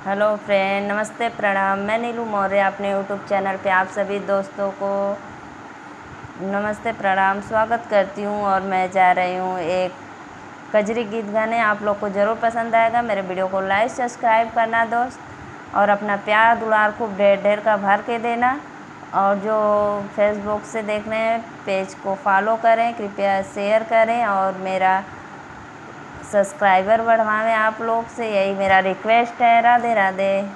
Hello friend, नमस्ते, प्रणाम। मैं नीलू मौर्य अपने यूट्यूब चैनल पे आप सभी दोस्तों को नमस्ते प्रणाम स्वागत करती हूँ। और मैं जा रही हूँ एक कजरी गीत गाने। आप लोग को ज़रूर पसंद आएगा। मेरे वीडियो को लाइक सब्सक्राइब करना दोस्त, और अपना प्यार दुलार खूब ढेर ढेर का भर के देना। और जो फेसबुक से देख रहे हैं पेज को फॉलो करें, कृपया शेयर करें और मेरा सब्सक्राइबर बढ़वाएं। आप लोग से यही मेरा रिक्वेस्ट है। राधे राधे।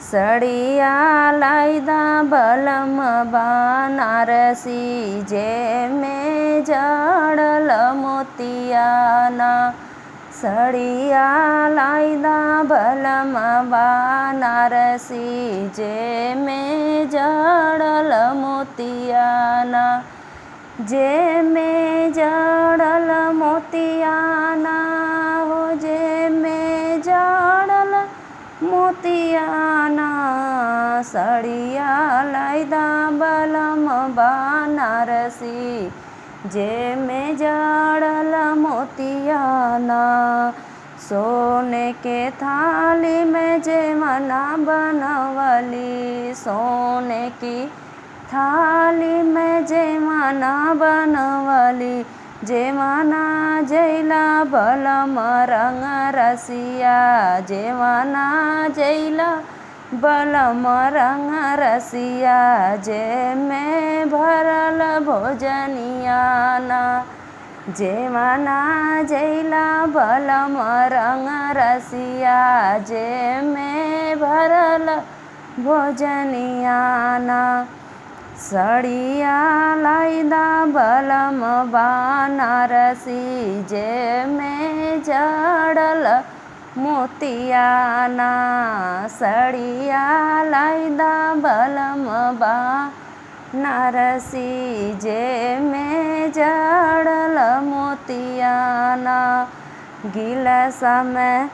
सड़िया लाइदा बलम बनारसी, जे में जड़ल मोतियाना। सड़िया लाइदा बलम बनारसी, जे में जड़ल मोतियाना। जे में जड़ल मोतियाना हो, जे में जड़ल मोतियाना। सड़िया लाइदा बलम बनारसी, जे में जड़ल मोतियाना। सोने के थाली में जेवना बनवली, सोने की थाली में जेवना बनवली। जेवना जैला बलम रंग रसिया, जेवना जैला बलम रंग रसिया। जे में भरल भोजनियाना, जेवना जैला बलम रंग रसिया। जे में भरल भोजनियाना। सड़िया लाइदा बलम बनारसी, जे में जड़ल मोतियाना। सड़िया लाइदा बलम बनारसी, जे में जड़ल मोतियाना। गिलसा में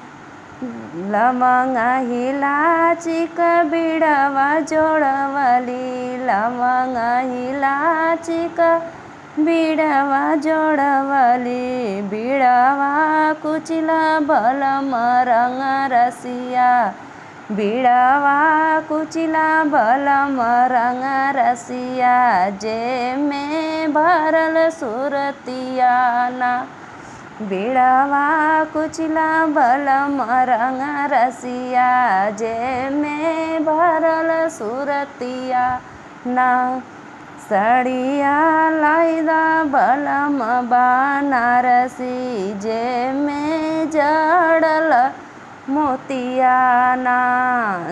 लवंग इलायची का बिड़वा जोड़वली, लवंग इलायची का बिड़वा जोड़वली। बिड़वा कुचिला बलम रंग रसिया, बिड़वा कुचिला बलम रंग रसिया। जे में भरल सुरतियाना। बिड़वा कुचिला बलम रंग रसिया, जे में भरल सुरतिया ना। सड़िया लाइदा बलम बनारसी, जे में जड़ल मोतियाना।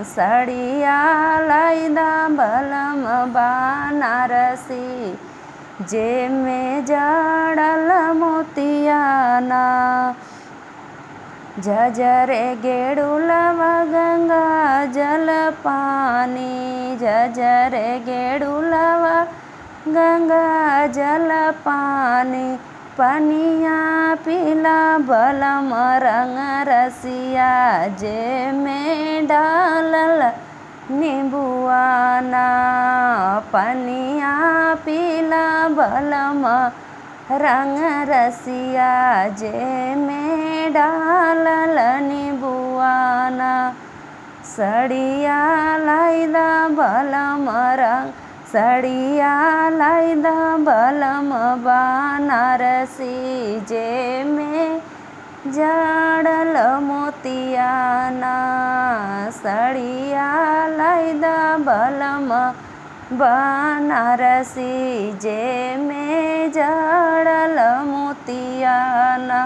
सड़िया लाइदा बलम बनारसी, जे में जड़ल मोतियाना। झझरे गेड़ुलवा गंगा जल पानी, झझरे गेड़ुलवा गंगा जल पानी। पनिया पीला बलम रंग रसिया, जे में डालल नींबुआना। पनिया पीला बलम रंग रसिया, जे में डालल नींबुआना। सड़िया लाइदा बलम रंग, सड़िया लाइदा बलम बनारसी, जे में जड़ल मोतियाना। सड़िया लाइदा बलम बनारसी, जे में जड़ल मोतियाना।